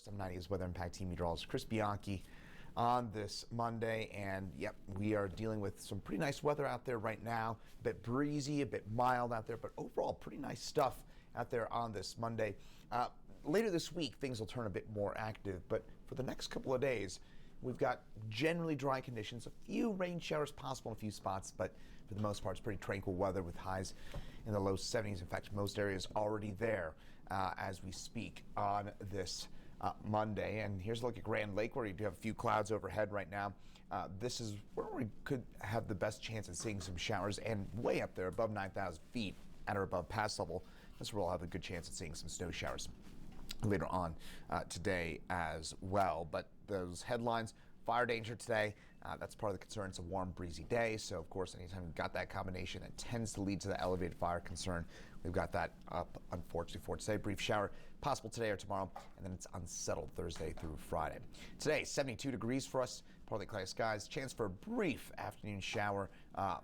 Some 90s Weather Impact Team Meteorologist Chris Bianchi on this Monday, and yep, we are dealing with some pretty nice weather out there right now. A bit breezy, a bit mild out there, but overall pretty nice stuff out there on this Monday. Later this week, things will turn a bit more active, but for the next couple of days, we've got generally dry conditions, a few rain showers possible in a few spots, but for the most part, it's pretty tranquil weather with highs in the low 70s. In fact, most areas already there as we speak on this Monday. And here's a look at Grand Lake, where you do have a few clouds overhead right now. This is where we could have the best chance at seeing some showers, and way up there above 9,000 feet at or above pass level, this will have a good chance at seeing some snow showers later on today as well. But those headlines: fire danger today. That's part of the concern. It's a warm, breezy day. So, of course, anytime you've got that combination, that tends to lead to the elevated fire concern. We've got that up, unfortunately, for today. Brief shower possible today or tomorrow, and then it's unsettled Thursday through Friday. Today, 72 degrees for us, partly cloudy skies. Chance for a brief afternoon shower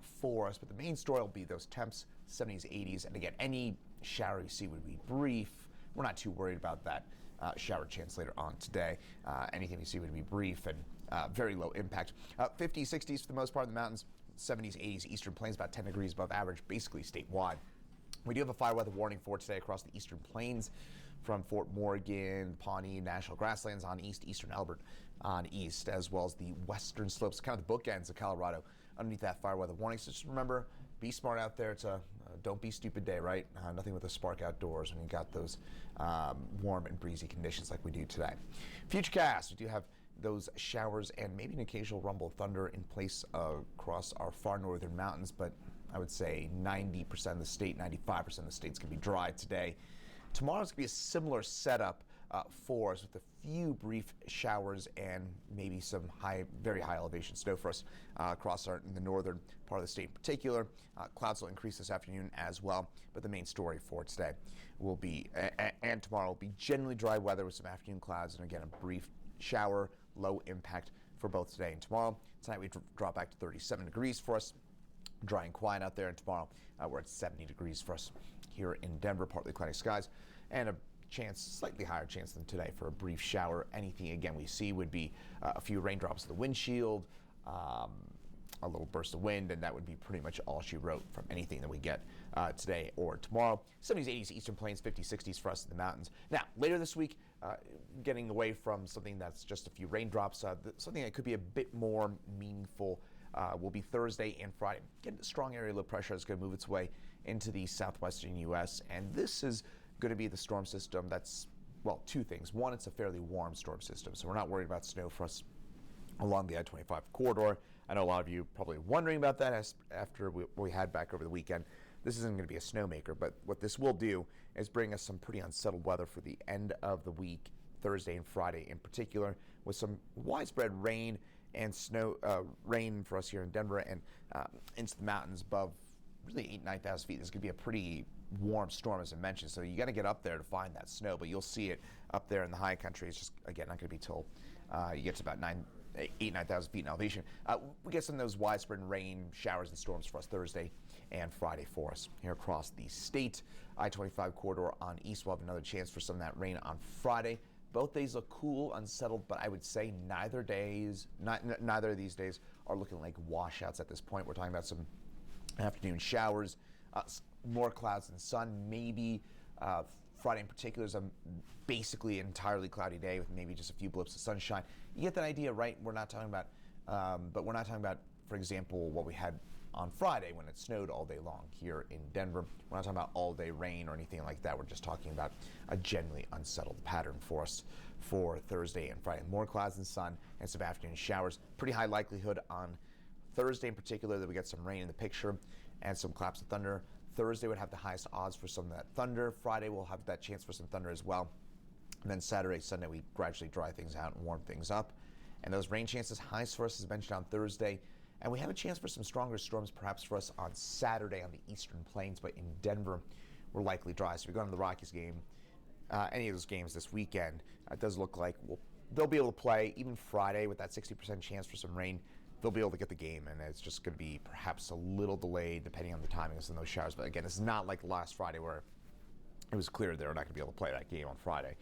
for us, but the main story will be those temps, 70s, 80s. And again, any shower you see would be brief. We're not too worried about that shower chance later on today. Anything you see would be brief and very low impact. 50s, 60s for the most part in the mountains, 70s, 80s, eastern plains about 10 degrees above average, basically statewide. We do have a fire weather warning for today across the eastern plains, from Fort Morgan, Pawnee, National Grasslands on east, eastern Albert on east, as well as the western slopes, kind of the bookends of Colorado underneath that fire weather warning. So just remember, be smart out there. It's a don't be stupid day, right? Nothing with a spark outdoors when you got those warm and breezy conditions like we do today. Futurecast, we do have those showers and maybe an occasional rumble of thunder in place across our far northern mountains, but I would say 90% of the state, 95% of the state's going to be dry today. Tomorrow's going to be a similar setup for us, with a few brief showers and maybe some very high elevation snow for us across in the northern part of the state in particular. Clouds will increase this afternoon as well, but the main story for today will be, and tomorrow will be, generally dry weather with some afternoon clouds, and again, a brief shower, low impact for both today and tomorrow. Tonight we drop back to 37 degrees for us. Dry and quiet out there, and tomorrow we're at 70 degrees for us here in Denver, partly cloudy skies, and a slightly higher chance than today for a brief shower. Anything again we see would be a few raindrops in the windshield, a little burst of wind, and that would be pretty much all she wrote from anything that we get today or tomorrow. 70s, 80s, eastern plains, 50s, 60s for us in the mountains. Now, later this week, getting away from something that's just a few raindrops, something that could be a bit more meaningful will be Thursday and Friday. Again, a strong area low pressure is going to move its way into the southwestern U.S., and this is going to be the storm system that's, well, two things. One, it's a fairly warm storm system, so we're not worried about snow for us along the I-25 corridor. I know a lot of you probably wondering about that after we had back over the weekend. This isn't going to be a snowmaker, but what this will do is bring us some pretty unsettled weather for the end of the week, Thursday and Friday in particular, with some widespread rain and snow, rain for us here in Denver and into the mountains above really 8,000 to 9,000 feet. This is going to be a pretty warm storm, as I mentioned, so you got to get up there to find that snow, but you'll see it up there in the high country. It's just, again, not going to be till you get to about 9,000 feet in elevation. We get some of those widespread rain showers and storms for us Thursday and Friday for us here across the state. I-25 corridor on east will have another chance for some of that rain on Friday. Both days look cool, unsettled, but I would say neither of these days are looking like washouts at this point. We're talking about some afternoon showers, more clouds than sun. Maybe Friday in particular is basically an entirely cloudy day with maybe just a few blips of sunshine. You get that idea, right? We're not talking about, for example, what we had on Friday when it snowed all day long here in Denver. We're not talking about all day rain or anything like that. We're just talking about a generally unsettled pattern for us for Thursday and Friday. More clouds than sun and some afternoon showers. Pretty high likelihood on Thursday in particular that we get some rain in the picture and some claps of thunder. Thursday would have the highest odds for some of that thunder. Friday we'll have that chance for some thunder as well. And then Saturday, Sunday, we gradually dry things out and warm things up. And those rain chances, highs for us, as mentioned, on Thursday. And we have a chance for some stronger storms perhaps for us on Saturday on the eastern plains, but in Denver, we're likely dry. So if you're going to the Rockies game, any of those games this weekend, it does look like they'll be able to play. Even Friday with that 60% chance for some rain, they'll be able to get the game, and it's just going to be perhaps a little delayed depending on the timing of some of those showers. But again, it's not like last Friday where it was clear they were not going to be able to play that game on Friday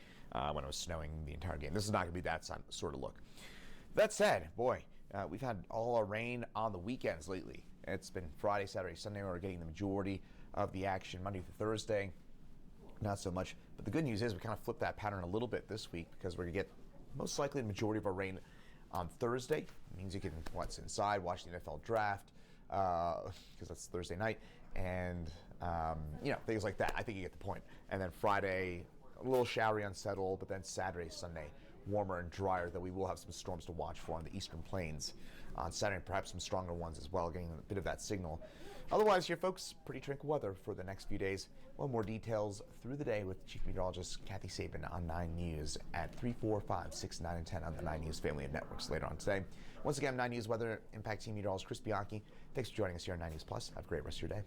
when it was snowing the entire game. This is not going to be that sort of look. That said, boy, we've had all our rain on the weekends lately. It's been Friday, Saturday, Sunday. We're getting the majority of the action Monday through Thursday. Not so much. But the good news is we kind of flipped that pattern a little bit this week because we're going to get most likely the majority of our rain on Thursday. It means you can watch inside, watch the NFL draft because that's Thursday night. And, things like that. I think you get the point. And then Friday, a little showery, unsettled, but then Saturday, Sunday, warmer and drier, though we will have some storms to watch for on the eastern plains on Saturday, perhaps some stronger ones as well, getting a bit of that signal. Otherwise, here, folks, pretty tranquil weather for the next few days. We'll have more details through the day with Chief Meteorologist Kathy Sabin on 9 News at 3, 4, 5, 6, 9, and 10 on the 9 News family of networks later on today. Once again, 9 News Weather Impact Team Meteorologist Chris Bianchi. Thanks for joining us here on 9 News Plus. Have a great rest of your day.